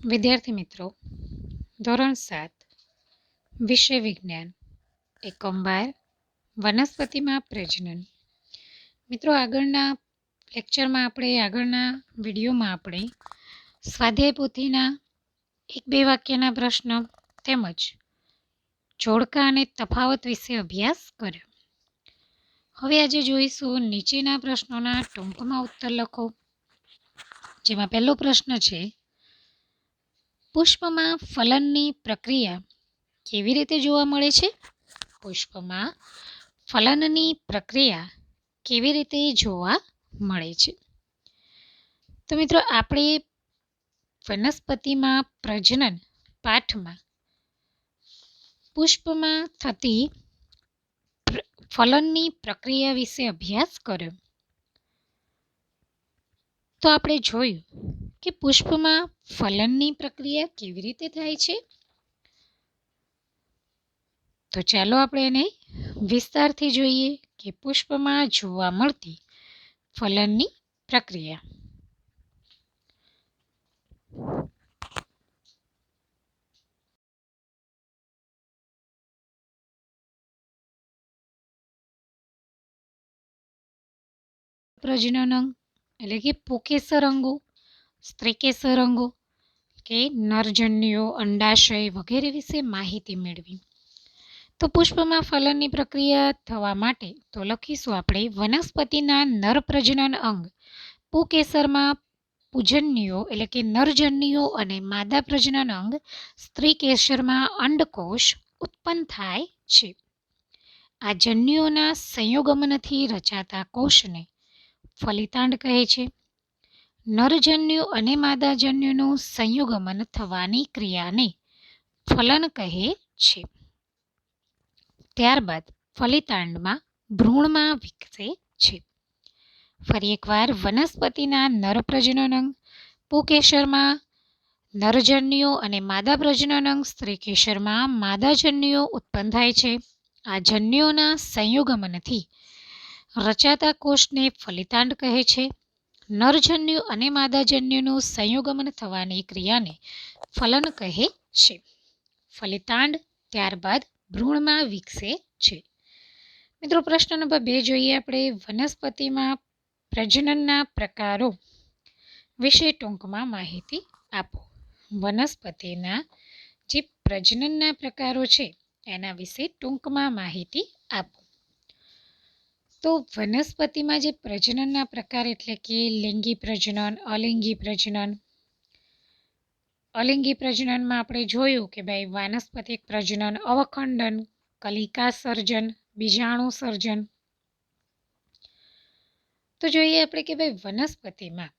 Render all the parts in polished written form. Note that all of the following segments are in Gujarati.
વિદ્યાર્થી મિત્રો, ધોરણ 7 વિષય વિજ્ઞાન એકમ 12 વનસ્પતિમાં પ્રજનન. મિત્રો, આગળના લેક્ચરમાં આગળના વિડીયોમાં આપણે સ્વાધ્યાય પોથીના 1-2 વાક્યના પ્રશ્ન તેમજ જોડકા અને તફાવત વિશે અભ્યાસ કર્યો. હવે આજે જોઈશું નીચેના પ્રશ્નોના ટૂંકમાં ઉત્તર લખો. જેમાં પહેલો પ્રશ્ન છે, પુષ્પમાં ફલનની પ્રક્રિયા કેવી રીતે જોવા મળે છે? પુષ્પમાં ફલનની પ્રક્રિયા કેવી રીતે જોવા મળે છે? તો મિત્રો, આપણે વનસ્પતિમાં પ્રજનન પાઠમાં પુષ્પમાં થતી ફલનની પ્રક્રિયા વિશે અભ્યાસ કર્યો. તો આપણે જોયું કે પુષ્પમાં ફલનની પ્રક્રિયા કેવી રીતે થાય છે. તો ચાલો આપણે એને વિસ્તારથી જોઈએ કે પુષ્પમાં જોવા મળતી ફલનની પ્રક્રિયા. પ્રજનન અંગ એટલે કે પુંકેસર અંગો, સ્ત્રીકેસર અંગો કે નરજન્યુઓ, અંડાશય વગેરે વિશે માહિતી મેળવી. તો પુષ્પમાં ફલનની પ્રક્રિયા થવા માટે તો લખીશું આપણે વનસ્પતિના નર પ્રજનન અંગ પુંકેસરમાં પૂજન્યુઓ એટલે કે નરજન્યુઓ અને માદા પ્રજનન અંગ સ્ત્રીકેસરમાં અંડકોષ ઉત્પન્ન થાય છે. આ જન્યુઓના સંયોગમનથી રચાતા કોષને ફલિતાંડ કહે છે. નરજન્યુ અને માદાજન્યુનું સંયોગમન થવાની ક્રિયાને ફલન કહે છે. ત્યારબાદ ફલિતાંડમાં ભ્રૂણમાં વિકસે છે. ફરી એકવાર, વનસ્પતિના નર પ્રજનન અંગ પુંકેસરમાં નરજન્યુઓ અને માદા પ્રજનન અંગ સ્ત્રીકેસરમાં માદાજન્યુઓ ઉત્પન્ન થાય છે. આ જન્યુઓના સંયોગમનથી રચાતા કોષને ફલિતાંડ કહે છે. નરજન્યુ અને માદાજન્યુનું સંયોગમન થવાની ક્રિયાને ફલન કહે છે. ફલિતાંડ ત્યારબાદ ભ્રૂણમાં વિકસે છે. મિત્રો, પ્રશ્ન નંબર 2 જોઈએ આપણે, વનસ્પતિમાં પ્રજનનના પ્રકારો વિશે ટૂંકમાં માહિતી આપો. વનસ્પતિના જે પ્રજનનના પ્રકારો છે એના વિશે ટૂંકમાં માહિતી આપો. તો વનસ્પતિમાં જે પ્રજનનના પ્રકાર એટલે કે લિંગી પ્રજનન, અલિંગી પ્રજનન. અલિંગી પ્રજનનમાં આપણે જોયું કે ભાઈ વાનસ્પતિક પ્રજનન, અવખંડન, કલિકા સર્જન, બીજાણુ સર્જન. તો જોઈએ આપણે કે ભાઈ વનસ્પતિમાં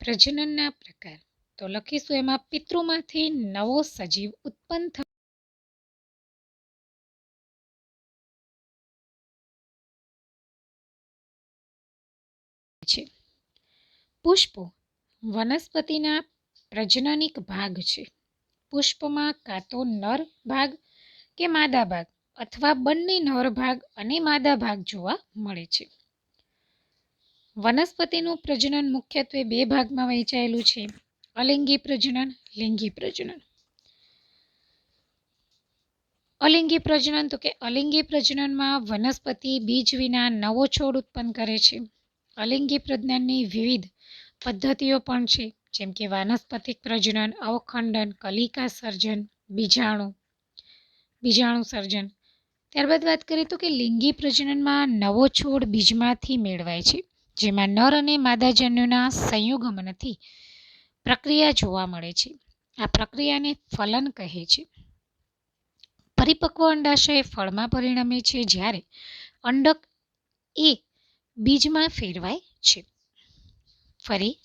પ્રજનનના પ્રકાર તો લખીશું એમાં પિતૃમાંથી નવો સજીવ ઉત્પન્ન છે. પુષ્પો વનસ્પતિના પ્રજનનિક ભાગ છે. પુષ્પમાં કાં તો નર ભાગ કે માદા ભાગ અથવા બંને નર ભાગ અને માદા ભાગ જોવા મળે છે. વનસ્પતિનું પ્રજનન મુખ્યત્વે 2 ભાગમાં વહેંચાયેલું છે, અલિંગી પ્રજનન, લિંગી પ્રજનન. અલિંગી પ્રજનન તો કે અલિંગી પ્રજનનમાં વનસ્પતિ બીજ વિના નવો છોડ ઉત્પન્ન કરે છે. અલિંગી પ્રજનનની વિવિધ પદ્ધતિઓ પણ છે, જેમ કે વાનસ્પતિક પ્રજનન, અવખંડન, કલિકા સર્જન, બીજાણુ સર્જન. ત્યારબાદ વાત કરીએ તો કે લિંગી પ્રજનનમાં નવો છોડ બીજમાંથી મેળવાય છે, જેમાં નર અને માદાજન્યુના સંયોગમનથી પ્રક્રિયા જોવા મળે છે. આ પ્રક્રિયાને ફલન કહે છે. પરિપક્વ અંડાશય ફળમાં પરિણમે છે, જ્યારે અંડક એ બીજમાં ફેરવાય છે. ફરી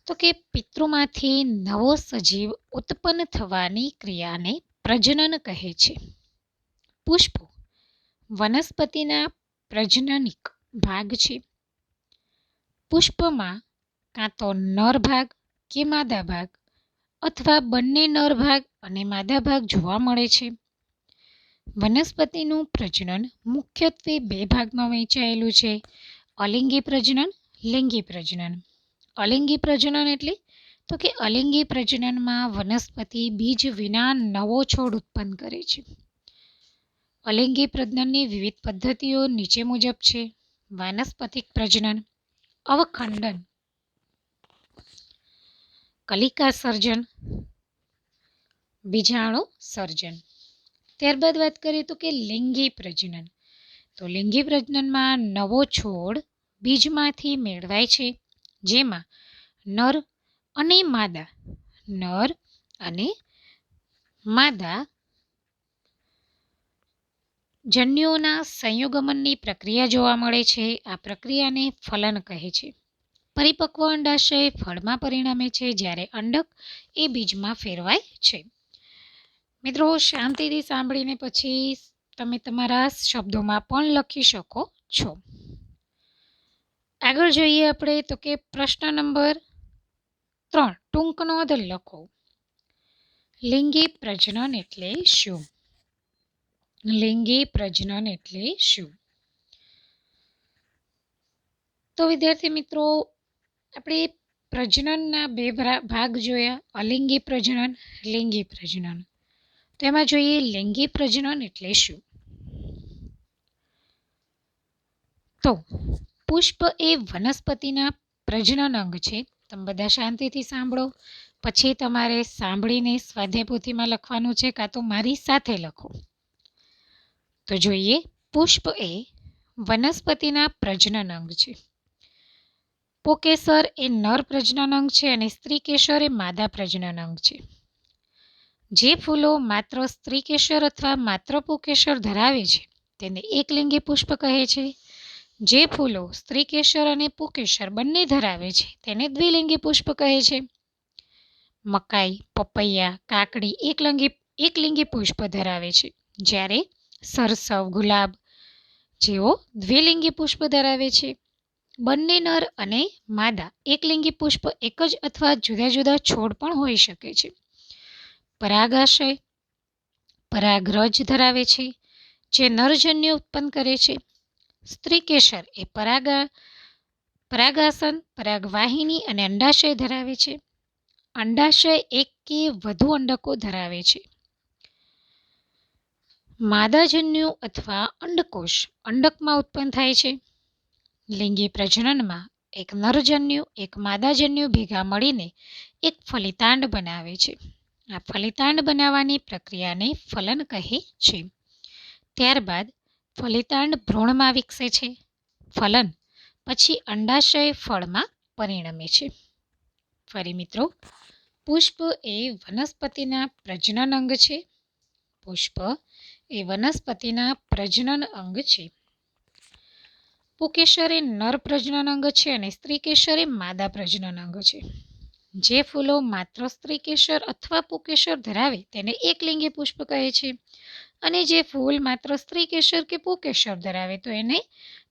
તો કે પિતૃમાંથી નવો સજીવ ઉત્પન્ન થવાની ક્રિયાને પ્રજનન કહે છે. પુષ્પો વનસ્પતિના પ્રજનનિક ભાગ છે. પુષ્પમાં કાં તો નર ભાગ કે માદા ભાગ અથવા બંને નર ભાગ અને માદા ભાગ જોવા મળે છે. વનસ્પતિનું પ્રજનન મુખ્યત્વે 2 ભાગમાં વહેંચાયેલું છે, અલિંગી પ્રજનન, લિંગી પ્રજનન. અલિંગી પ્રજનન એટલે તો કે અલિંગી પ્રજનનમાં વનસ્પતિ બીજ વિના નવો છોડ ઉત્પન્ન કરે છે. અલિંગી પ્રજનનની વિવિધ પદ્ધતિઓ નીચે મુજબ છે. વાનસ્પતિક પ્રજનન, અવખંડન, કલિકા સર્જન, બીજાણુ સર્જન. ત્યારબાદ વાત કરીએ તો કે લિંગી પ્રજનન. તો લિંગી પ્રજનનમાં નવો છોડ બીજમાંથી મેળવાય છે, જેમાં નર અને માદા જન્યુઓના સંયોગમનની પ્રક્રિયા જોવા મળે છે. આ પ્રક્રિયાને ફલન કહે છે. પરિપક્વ અંડાશય ફળમાં પરિણમે છે, જ્યારે અંડક એ બીજમાં ફેરવાય છે. મિત્રો, શાંતિથી સાંભળીને પછી તમે તમારા શબ્દોમાં પણ લખી શકો છો. આગળ જોઈએ આપણે તો કે પ્રશ્ન નંબર 3, ટૂંક નોંધ લખો. લિંગી પ્રજનન એટલે શું? લિંગી પ્રજનન એટલે શું? તો વિદ્યાર્થી મિત્રો, આપણે પ્રજનનના 2 ભાગ જોયા, અલિંગી પ્રજનન, લિંગી પ્રજનન. તો એમાં જોઈએ લિંગી પ્રજનન એટલે શું? તો પુષ્પ એ વનસ્પતિના પ્રજનન અંગ છે. તમે બધા શાંતિથી સાંભળો, પછી તમારે સાંભળીને સ્વાધ્યાય પોથીમાં લખવાનું છે, કાં તો મારી સાથે લખો. તો જોઈએ, પુષ્પ એ વનસ્પતિના પ્રજનન અંગ છે. પુંકેસર એ નર પ્રજનન અંગ છે અને સ્ત્રીકેસર એ માદા પ્રજનન અંગ છે. જે ફૂલો માત્ર સ્ત્રીકેસર અથવા માત્ર પુંકેસર ધરાવે છે તેને એકલિંગી પુષ્પ કહે છે. જે ફૂલો સ્ત્રીકેસર અને પુંકેસર બંને ધરાવે છે તેને દ્વિલિંગી પુષ્પ કહે છે. મકાઈ, પપૈયા, કાકડી એકલિંગી પુષ્પ ધરાવે છે, જ્યારે સરસવ, ગુલાબ જેઓ દ્વિલિંગી પુષ્પ ધરાવે છે. બંને નર અને માદા એકલિંગી પુષ્પ એક જ અથવા જુદા જુદા છોડ પણ હોઈ શકે છે. પરાગાશય પરાગરજ ધરાવે છે, જે નરજન્યુ ઉત્પન્ન કરે છે. સ્ત્રીકેસર એ પરાગાસન, પરાગવાહિની અને અંડાશય ધરાવે છે. અંડાશય એક કે વધુ અંડકો ધરાવે છે. માદાજન્યુ અથવા અંડકોષ અંડકમાં ઉત્પન્ન થાય છે. લિંગી પ્રજનનમાં એક નરજન્યુ એક માદાજન્યુ ભેગા મળીને એક ફલિતાંડ બનાવે છે. આ ફલિતાંડ બનાવવાની પ્રક્રિયાને ફલન કહે છે. ત્યારબાદ ફલિતાંડ ભ્રૂણમાં વિકસે છે. ફલન પછી અંડાશય ફળમાં પરિણમે છે. ફરી મિત્રો, પુષ્પ એ વનસ્પતિના પ્રજનન અંગ છે. પુષ્પ એ વનસ્પતિના પ્રજનન અંગ છે. પુંકેસર એ નર પ્રજનન અંગ છે અને સ્ત્રીકેસર એ માદા પ્રજનન અંગ છે. જે ફૂલો માત્ર સ્ત્રીકેસર અથવા પુંકેસર ધરાવે તેને એકલિંગી પુષ્પ કહે છે, અને જે ફૂલ માત્ર સ્ત્રીકેસર કે પુંકેસર ધરાવે તો એને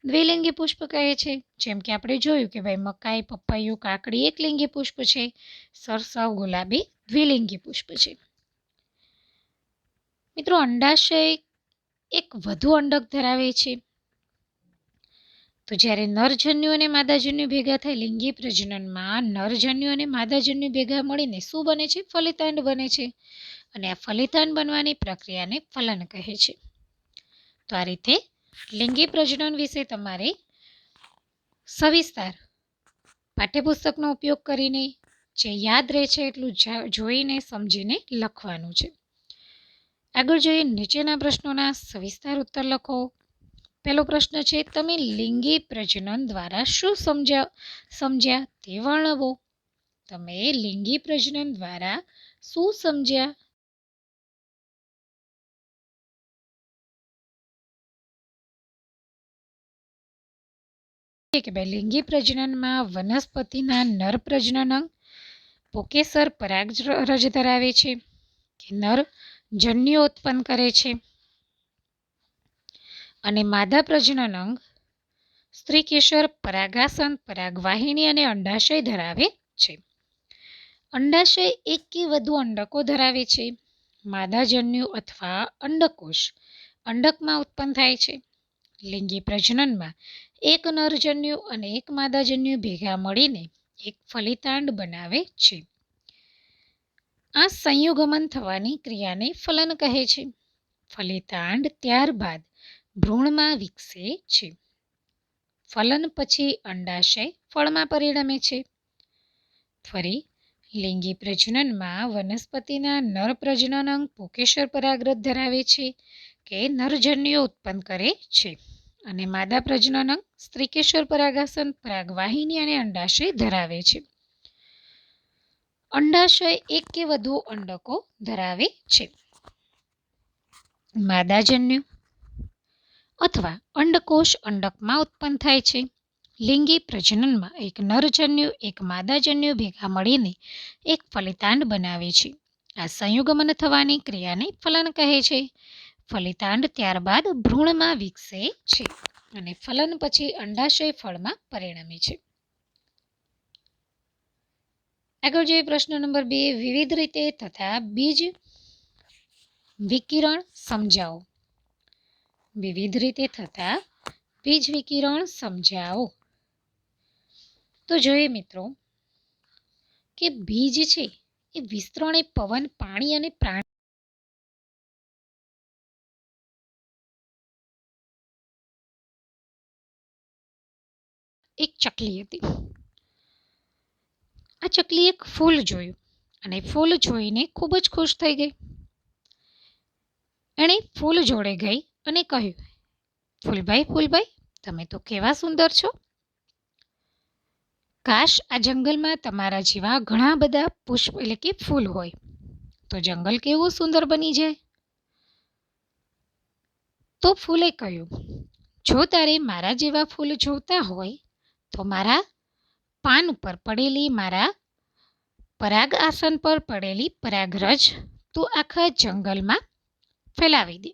દ્વિલિંગી પુષ્પ કહે છે. જેમ કે આપણે જોયું કે ભાઈ મકાઈ, પપૈયું, કાકડી એકલિંગી પુષ્પ છે, સરસવ, ગુલાબી દ્વિલિંગી પુષ્પ છે. મિત્રો, અંડાશય એક વધુ અંડક ધરાવે છે. તો જ્યારે નરજન્યુ અને માદાજન્યુ ભેગા થાય લિંગી પ્રજનનમાં નરજન્યુ અને માદાજન્યુ ભેગા મળીને શું બને છે? ફલિતાંડ બને છે. અને આ ફલિતાંડ બનવાની પ્રક્રિયાને ફલન કહે છે. તો આ રીતે લિંગી પ્રજનન વિશે તમારે સવિસ્તાર પાઠ્યપુસ્તકનો ઉપયોગ કરીને જે યાદ રહે છે એટલું જોઈને સમજીને લખવાનું છે. આગળ જોઈએ, નીચેના પ્રશ્નોના સવિસ્તાર ઉત્તર લખો. પહેલો પ્રશ્ન છે, તમે લિંગી પ્રજનન દ્વારા શું સમજ્યા તે વર્ણવો. તમે લિંગી પ્રજનન દ્વારા શું સમજ્યા? કે ભાઈ લિંગી પ્રજનનમાં વનસ્પતિના નર પ્રજનન અંગ પુંકેસર પરાગરજ ધરાવે છે, કે નર જન્યુ ઉત્પન્ન કરે છે, અને માદા પ્રજનન અંગ સ્ત્રીકેસર પરાગાસન, પરાગવાહિની અને અંડાશય ધરાવે છે. અંડાશય એક કે વધુ અંડકો ધરાવે છે. માદાજન્યુ અથવા અંડકોષ અંડકમાં ઉત્પન્ન થાય છે. લિંગી પ્રજનનમાં એક નરજન્યુ અને એક માદાજન્યુ ભેગા મળીને એક ફલિતાંડ બનાવે છે. આ સંયુગમન થવાની ક્રિયાને ફલન કહે છે. ફલિતાંડ ત્યારબાદ ભ્રૂણમાં વિકસે છે. ફલન પછી અંડાશય ફળમાં પરિણમે છે. ફરી લિંગી પ્રજનનમાં વનસ્પતિના નર પ્રજનન અંગ પુંકેસર પરાગરજ ધરાવે છે કે નરજન્યુઓ ઉત્પન્ન કરે છે અને માદા પ્રજનન અંગ સ્ત્રીકેસર પરાગાસન પરાગવાહિની અને અંડાશય ધરાવે છે. અંડાશય એક કે વધુ અંડકો ધરાવે છે. માદાજન્યુ અથવા અંડકોષ અંડકમાં ઉત્પન્ન થાય છે. લિંગી પ્રજનનમાં એક નરજન્યુ એક માદાજન્યુ ભેગા મળીને એક ફલિતાંડ બનાવે છે. આ સંયુગમન થવાની ક્રિયાને ફલન કહે છે. ફલિતાંડ ત્યારબાદ ભ્રૂણમાં વિકસે છે અને ફલન પછી અંડાશય ફળમાં પરિણમે છે. આગળ જોઈએ પ્રશ્ન નંબર 2. વિવિધ રીતે થતા બીજ વિકિરણ સમજાવો. વિવિધ રીતે થતા બીજ વિકિરણ સમજાવો. તો જોઈએ મિત્રો કે બીજ છે એ વિસ્તરણ એ પવન, પાણી અને પ્રાણી એક ચકલી હતી. આ ચકલી એક ફૂલ જોયું અને ફૂલ જોઈને ખૂબ જ ખુશ થઈ ગઈ. એણે ફૂલ જોડે ગઈ અને કહ્યું, ફૂલભાઈ, તમે તો કેવા સુંદર છો. કાશ આ જંગલમાં તમારા જેવા ઘણા બધા પુષ્પ એટલે કે ફૂલ હોય તો જંગલ કેવું સુંદર બની જાય. તો ફૂલે કહ્યું, જો તારે મારા જેવા ફૂલ જોતા હોય તો મારા પાન ઉપર પડેલી, મારા પરાગ આસન પર પડેલી પરાગરજ તું આખા જંગલમાં ફેલાવી દે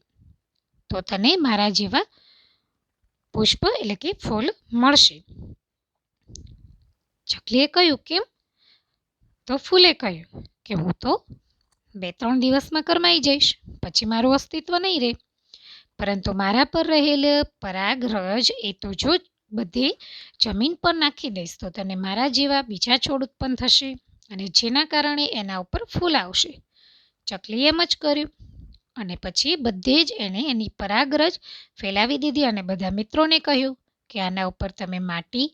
તો તને મારા જેવા પુષ્પ એટલે કે ફૂલ મળશે. ચકલીએ કહ્યું, કેમ? તો ફૂલે કહ્યું કે હું તો 2-3 દિવસમાં કરમાઈ જઈશ, પછી મારું અસ્તિત્વ નહીં રહે. પરંતુ મારા પર રહેલ પરાગરજ એ તો જો બધે જમીન પર નાખી દઈશ તો તને મારા જેવા બીજા છોડ ઉત્પન્ન થશે અને જેના કારણે એના ઉપર ફૂલ આવશે. ચકલીએ એમ જ કર્યું અને પછી બધે જ એને એની પરાગરજ ફેલાવી દીધી અને બધા મિત્રોને કહ્યું કે આના ઉપર તમે માટી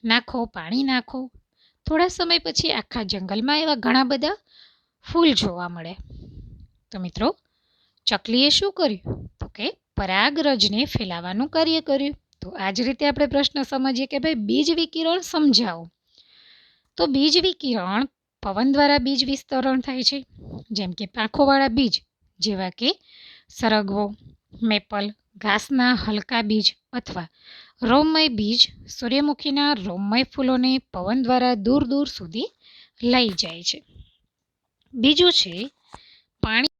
નાખો, પાણી નાખો. થોડા સમય પછી આખા જંગલમાં એવા ઘણા બધા ફૂલ જોવા મળે. તો મિત્રો ચકલીએ શું કર્યું તો કે પરાગરજને ફેલાવાનું કાર્ય કર્યું. તો આ જ રીતે આપણે પ્રશ્ન સમજીએ કે ભાઈ બીજ વિકિરણ સમજાવો. તો બીજ વિકિરણ પવન દ્વારા બીજ વિસ્તરણ થાય છે. જેમ કે પાંખોવાળા બીજ જેવા કે સરગવો, મેપલ, ઘાસના હલકા બીજ અથવા રોમમય બીજ સૂર્યમુખીના રોમમય ફૂલોને પવન દ્વારા દૂર દૂર સુધી લઈ જાય છે. બીજું છે પાણી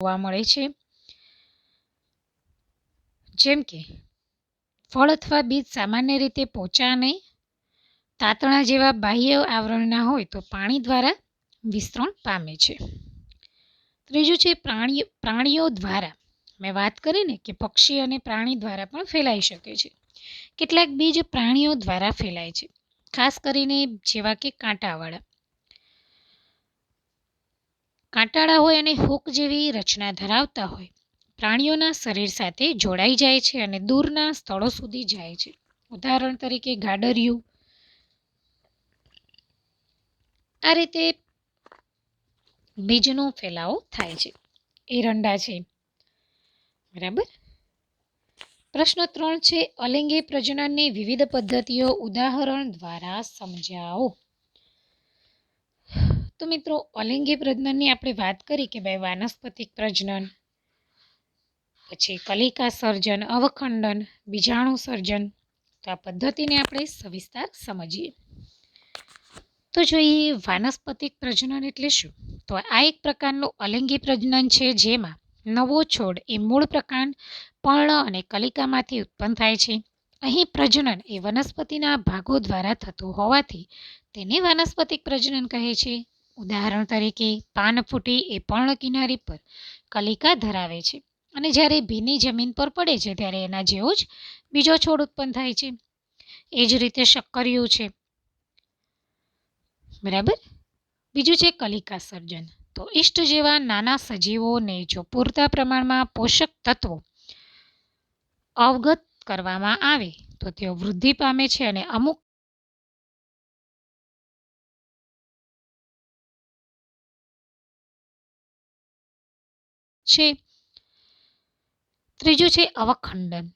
જોવા મળે છે. જેમ કે ફળ અથવા બીજ સામાન્ય રીતે પોચા અને તાતણા જેવા બાહ્ય આવરણના હોય તો પાણી દ્વારા વિસ્તરણ પામે છે. ત્રીજું છે પ્રાણીઓ દ્વારા. મેં વાત કરી ને કે પક્ષી અને પ્રાણી દ્વારા પણ ફેલાઈ શકે છે. કેટલાક બીજ પ્રાણીઓ દ્વારા ફેલાય છે, ખાસ કરીને જેવા કે કાંટાળા હોય અને હૂક જેવી રચના ધરાવતા હોય. પ્રાણીઓના શરીર સાથે જોડાઈ જાય છે અને દૂરના સ્થળો સુધી જાય છે. ઉદાહરણ તરીકે ગાડરિયું. આ રીતે બીજનો ફેલાવો થાય છે. એરંડા છે. બરાબર. પ્રશ્ન 3 છે અલિંગી પ્રજનનની વિવિધ પદ્ધતિઓ ઉદાહરણ દ્વારા સમજાવો. તો મિત્રો અલિંગી પ્રજનનની આપણે વાત કરી કે ભાઈ વાનસ્પતિક પ્રજનન, પછી કલિકા સર્જન, અવખંડન, બીજાણુ સર્જન. તો આ પદ્ધતિને આપણે સવિસ્તાર સમજીએ. તો જોઈએ વાનસ્પતિક પ્રજનન એટલે શું. તો આ એક પ્રકારનું અલિંગી પ્રજનન છે જેમાં નવો છોડ એ મૂળ પ્રકાંડ, પર્ણ અને કલિકામાંથી ઉત્પન્ન થાય છે. અહીં પ્રજનન એ વનસ્પતિના ભાગો દ્વારા થતું હોવાથી તેને વાનસ્પતિક પ્રજનન કહે છે. ઉદાહરણ તરીકે પાનફૂટી એ પર્ણ કિનારી પર કલિકા ધરાવે છે અને જ્યારે ભીની જમીન પર પડે છે ત્યારે એના જેવો જ બીજો છોડ ઉત્પન્ન થાય છે. એ જ રીતે શક્કરિયું છે. બરાબર. બીજું છે કલિકા સર્જન. તો ઈષ્ટ જેવા નાના સજીવોને જો પૂરતા પ્રમાણમાં પોષક તત્વો અવગત કરવામાં આવે તો તેઓ વૃદ્ધિ પામે છે અને અમુક છે. ત્રીજું છે અવખંડન.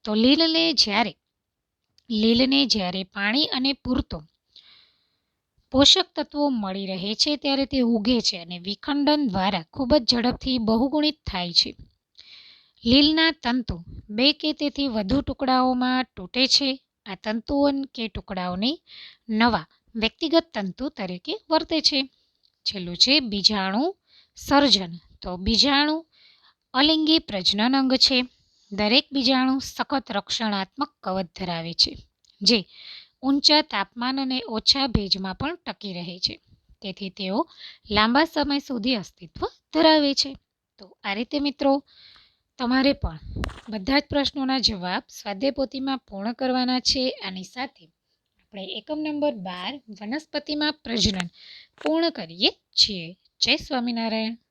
તો લીલને જ્યારે પાણી અને પૂરતો પોષક તત્વો મળી રહે છે ત્યારે તે ઉગે છે અને વિખંડન દ્વારા ખૂબ જ ઝડપથી બહુગુણિત થાય છે. લીલના તંતુ 2 કે તેથી વધુ ટુકડાઓમાં તૂટે છે. આ તંતુઓ કે ટુકડાઓને નવા વ્યક્તિગત તંતુ તરીકે વર્તે છે. છેલ્લું છે બીજાણુ સર્જન. તો બીજાણુ અલિંગી પ્રજનન અંગ છે. દરેક બીજાણુ સખત રક્ષણાત્મક કવચ ધરાવે છે જે ઊંચા તાપમાન અને ઓછા ભેજમાં પણ ટકી રહે છે. તેથી તેઓ લાંબા સમય સુધી અસ્તિત્વ ધરાવે છે. તો આ રીતે મિત્રો તમારે પણ બધા જ પ્રશ્નોના જવાબ સ્વાધ્યાય પોથીમાં પૂર્ણ કરવાના છે. આની સાથે આપણે એકમ નંબર 12 વનસ્પતિમાં પ્રજનન પૂર્ણ કરીએ છીએ. જય સ્વામિનારાયણ.